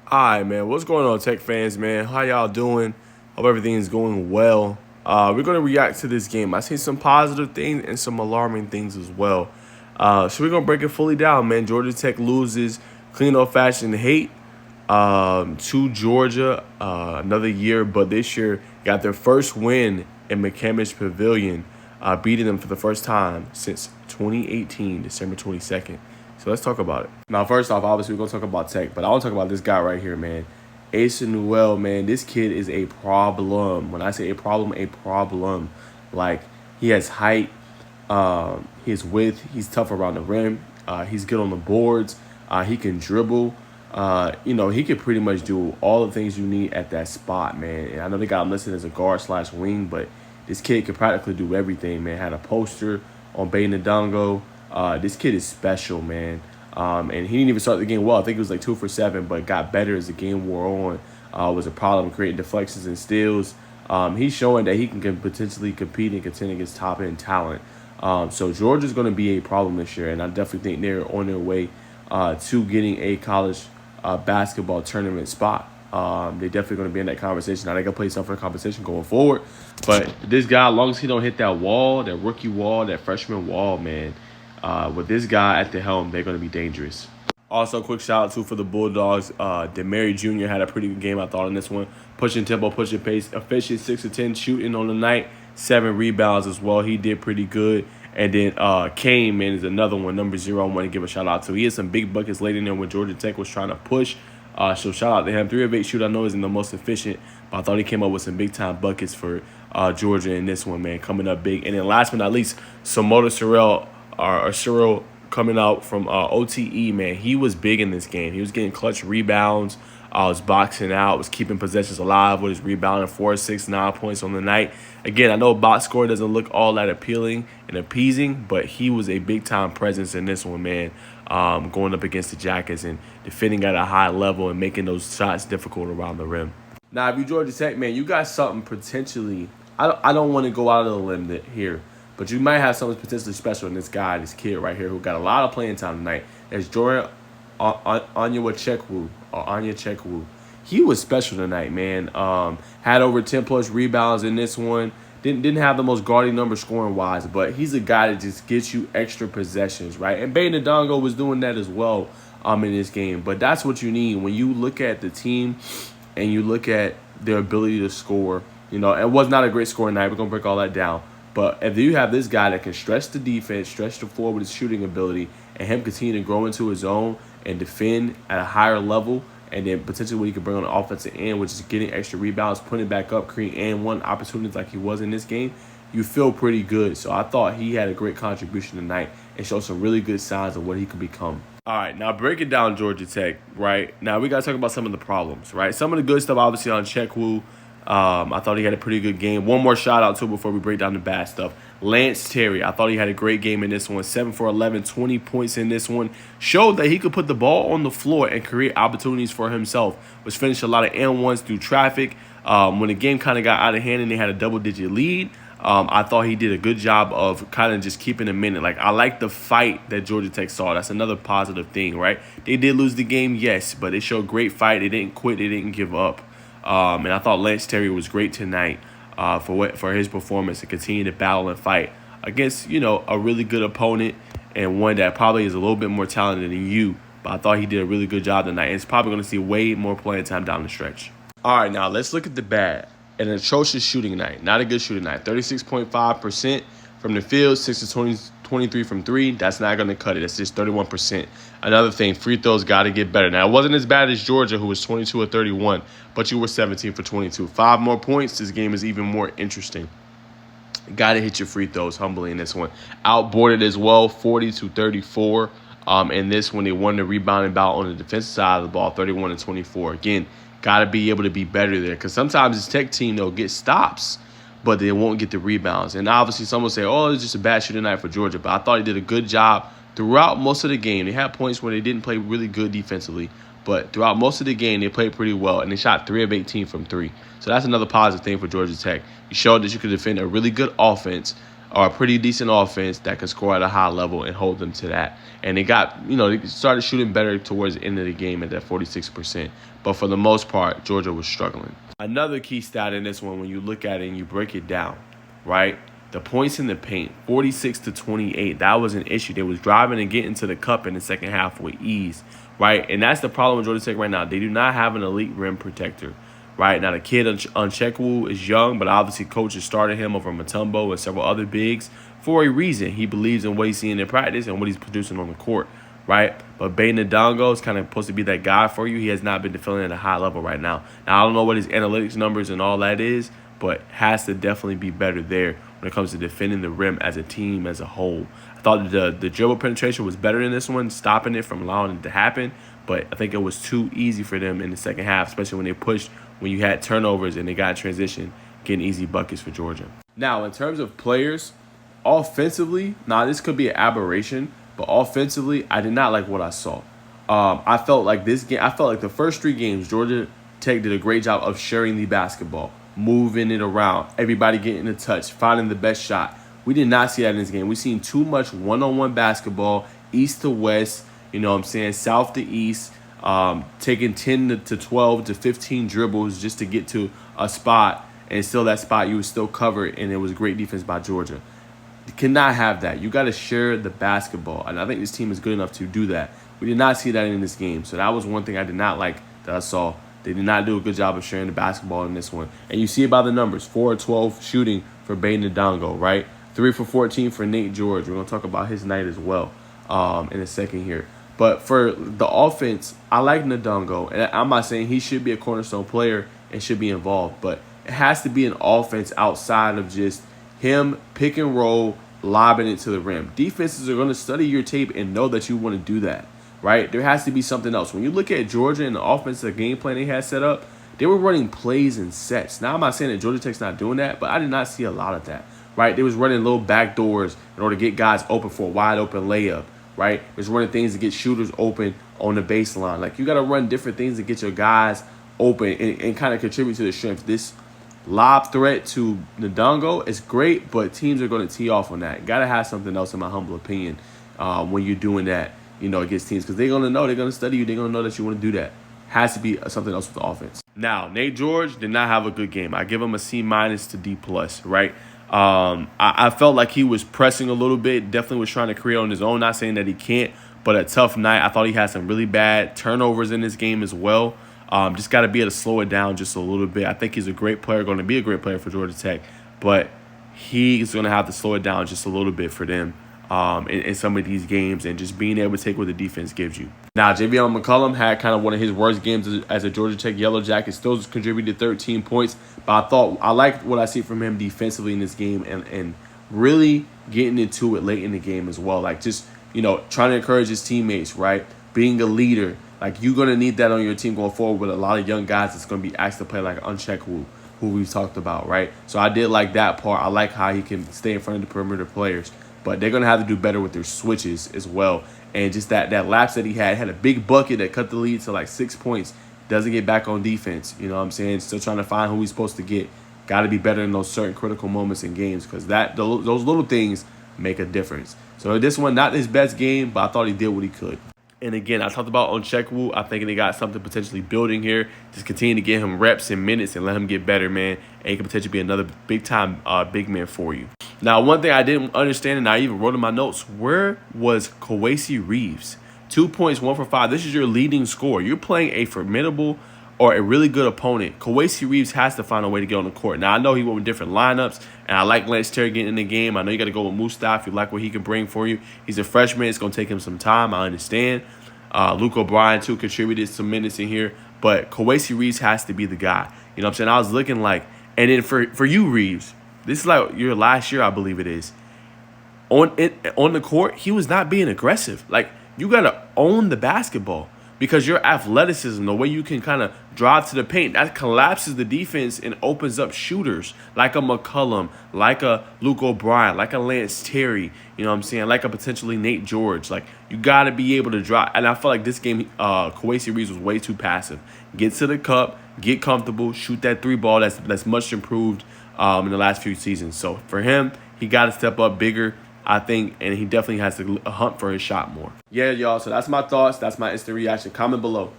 All right, man. What's going on, Tech fans, man? How y'all doing? Hope everything's going well. We're going to react to this game. I see some positive things and some alarming things as well. So we're going to break it fully down, man. Georgia Tech loses clean old fashioned hate to Georgia another year, but this year got their first win in McCamish Pavilion, beating them for the first time since 2018, December 22nd. So let's talk about it. Now, first off, obviously, we're going to talk about Tech, but I want to talk about this guy right here, man. Asa Newell, man, this kid is a problem. When I say a problem, a problem. Like, he has height, his width, he's tough around the rim, he's good on the boards, he can dribble. He could pretty much do all the things you need at that spot, man. And I know they got him listed as a guard slash wing, but this kid could practically do everything, man. Had a poster on Bay Ndongo. This kid is special, man. And he didn't even start the game well. I think it was like 2 for 7, but got better as the game wore on. Was a problem creating deflections and steals. He's showing that he can potentially compete and contend against top end talent. So Georgia's going to be a problem this year, and I definitely think they're on their way to getting a college basketball tournament spot. They're definitely going to be in that conversation. Now they got to play some for the competition going forward. But this guy, as long as he don't hit that wall, that rookie wall, that freshman wall, man, with this guy at the helm, they're going to be dangerous. Also, quick shout out for the Bulldogs. Demary Jr. had a pretty good game, I thought, in this one. Pushing tempo, pushing pace, efficient 6 of 10 shooting on the night, 7 rebounds as well. He did pretty good. And then Kane, man, is another one, number 0. I want to give a shout out to. He had some big buckets late in there when Georgia Tech was trying to push. So shout out to him. 3 of 8 shoot, I know isn't the most efficient, but I thought he came up with some big time buckets for Georgia in this one, man, coming up big. And then last but not least, Samoda Cyril coming out from OTE, man. He was big in this game. He was getting clutch rebounds. Was boxing out, was keeping possessions alive with his rebounding 4, 6, 9 points on the night. Again, I know box score doesn't look all that appealing and appeasing, but he was a big-time presence in this one, man, going up against the Jackets and defending at a high level and making those shots difficult around the rim. Now, if you Georgia Tech, man, you got something potentially – I don't want to go out of the limb here, but you might have something potentially special in this guy, this kid right here who got a lot of playing time tonight. There's Jordan Anya. He was special tonight, man. Had over 10-plus rebounds in this one. Didn't have the most gaudy number scoring-wise, but he's a guy that just gets you extra possessions, right? And Bay Ndongo was doing that as well in this game. But that's what you need when you look at the team and you look at their ability to score. You know, it was not a great scoring night. We're going to break all that down. But if you have this guy that can stretch the defense, stretch the floor with his shooting ability, and him continue to grow into his own and defend at a higher level, and then potentially what he can bring on the offensive end, which is getting extra rebounds, putting it back up, creating and one opportunities like he was in this game, you feel pretty good. So I thought he had a great contribution tonight and showed some really good signs of what he could become. All right, now breaking down Georgia Tech, right? Now we got to talk about some of the problems, right? Some of the good stuff, obviously, on Checkwu. I thought he had a pretty good game. One more shout out to before we break down the bad stuff. Lance Terry, I thought he had a great game in this one. 7 for 11, 20 points in this one. Showed that he could put the ball on the floor and create opportunities for himself. Was finished a lot of N1s through traffic. When the game kind of got out of hand and they had a double-digit lead, I thought he did a good job of kind of just keeping them in it. Like, I like the fight that Georgia Tech saw. That's another positive thing, right? They did lose the game, yes, but they showed great fight. They didn't quit. They didn't give up. And I thought Lance Terry was great tonight for his performance to continue to battle and fight against, a really good opponent and one that probably is a little bit more talented than you. But I thought he did a really good job tonight. And it's probably going to see way more playing time down the stretch. All right, now let's look at the bad. An atrocious shooting night. Not a good shooting night. 36.5% from the field, 6 to 23 from 3. That's not going to cut it. That's just 31%. Another thing, free throws got to get better. Now, it wasn't as bad as Georgia, who was 22 of 31, but you were 17 for 22. 5 more points, this game is even more interesting. Got to hit your free throws humbly in this one. Outboarded as well, 40 to 34. In this one, they won the rebounding bout on the defensive side of the ball, 31 to 24. Again, got to be able to be better there because sometimes this Tech team, they'll get stops, but they won't get the rebounds. And obviously, some will say, oh, it's just a bad shooting night for Georgia. But I thought he did a good job throughout most of the game. They had points where they didn't play really good defensively, but throughout most of the game, they played pretty well, and they shot 3 of 18 from 3. So that's another positive thing for Georgia Tech. You showed that you could defend a really good offense or a pretty decent offense that could score at a high level and hold them to that. And they got, they started shooting better towards the end of the game at that 46%. But for the most part, Georgia was struggling. Another key stat in this one, when you look at it and you break it down, right? The points in the paint, 46-28. That was an issue. They was driving and getting to the cup in the second half with ease, right? And that's the problem with Georgia Tech right now. They do not have an elite rim protector, right? Now, the kid Uncheckable is young, but obviously coaches started him over Mutombo and several other bigs for a reason. He believes in what he's seeing in practice and what he's producing on the court, right? But Bay Ndongo is kind of supposed to be that guy for you. He has not been defending at a high level right now. Now, I don't know what his analytics numbers and all that is, but has to definitely be better there when it comes to defending the rim as a team as a whole. I thought the dribble penetration was better in this one, stopping it from allowing it to happen, but I think it was too easy for them in the second half, especially when they pushed, when you had turnovers and they got in transition, getting easy buckets for Georgia. Now, in terms of players, offensively, now this could be an aberration, but offensively, I did not like what I saw. I felt like the first 3 games, Georgia Tech did a great job of sharing the basketball, moving it around, everybody getting a touch, finding the best shot. We did not see that in this game. We've seen too much one-on-one basketball, east to west, south to east, taking 10 to 12 to 15 dribbles just to get to a spot, and still that spot you would still cover it, and it was great defense by Georgia. You cannot have that. You got to share the basketball, and I think this team is good enough to do that. We did not see that in this game, so that was one thing I did not like that I saw. They did not do a good job of sharing the basketball in this one. And you see it by the numbers. 4-12 shooting for Bay Ndongo, right? 3 for 14 for Nate George. We're going to talk about his night as well in a second here. But for the offense, I like Ndongo. And I'm not saying he should be a cornerstone player and should be involved. But it has to be an offense outside of just him pick and roll, lobbing it to the rim. Defenses are going to study your tape and know that you want to do that. Right? There has to be something else. When you look at Georgia and the offensive game plan they had set up, they were running plays and sets. Now, I'm not saying that Georgia Tech's not doing that, but I did not see a lot of that. Right? They was running little back doors in order to get guys open for a wide open layup. Right? They was running things to get shooters open on the baseline. Like, you got to run different things to get your guys open and kind of contribute to the strength. This lob threat to Ndongo is great, but teams are going to tee off on that. Got to have something else, in my humble opinion, when you're doing that. Against teams, because they're going to know, they're going to study you, they're going to know that you want to do that. Has to be something else with the offense. Now, Nate George did not have a good game. I give him a C- to D+, right? I felt like he was pressing a little bit, definitely was trying to create on his own, not saying that he can't, but a tough night. I thought he had some really bad turnovers in this game as well. Just got to be able to slow it down just a little bit. I think he's a great player, going to be a great player for Georgia Tech, but he's going to have to slow it down just a little bit for them. In some of these games, and just being able to take what the defense gives you. Now, Javion McCollum had kind of one of his worst games as a Georgia Tech Yellow Jacket. Still contributed 13 points, but I liked what I see from him defensively in this game and really getting into it late in the game as well. Like, just, trying to encourage his teammates, right? Being a leader. Like, you're going to need that on your team going forward with a lot of young guys that's going to be asked to play like Uncheckable, who we've talked about, right? So I did like that part. I like how he can stay in front of the perimeter players. But they're going to have to do better with their switches as well. And just that lapse that he had a big bucket that cut the lead to like 6 points. Doesn't get back on defense. You know what I'm saying? Still trying to find who he's supposed to get. Got to be better in those certain critical moments in games, because those little things make a difference. So this one, not his best game, but I thought he did what he could. And again, I talked about Uncheckable. I think they got something potentially building here. Just continue to get him reps and minutes and let him get better, man. And he can potentially be another big-time big man for you. Now, one thing I didn't understand, and I even wrote in my notes, where was Kawasi Reeves? 2 points, 1 for 5. This is your leading scorer. You're playing a formidable or a really good opponent. Kawasi Reeves has to find a way to get on the court. Now, I know he went with different lineups, and I like Lance Terry getting in the game. I know you got to go with Mustaf if you like what he can bring for you. He's a freshman. It's going to take him some time. I understand. Luke O'Brien, too, contributed some minutes in here. But Kawasi Reeves has to be the guy. You know what I'm saying? I was looking like, and then for you, Reeves, this is like your last year, I believe it is. On the court, he was not being aggressive. Like, you got to own the basketball, because your athleticism, the way you can kind of drive to the paint, that collapses the defense and opens up shooters like a McCollum, like a Luke O'Brien, like a Lance Terry, you know what I'm saying, like a potentially Nate George. Like, you got to be able to drive. And I feel like this game, Kawasi Reeves was way too passive. Get to the cup, get comfortable, shoot that 3 ball that's much improved in the last few seasons. So for him, he got to step up bigger, I think, and he definitely has to hunt for his shot more. Yeah, y'all, so that's my thoughts. That's my instant reaction. Comment below.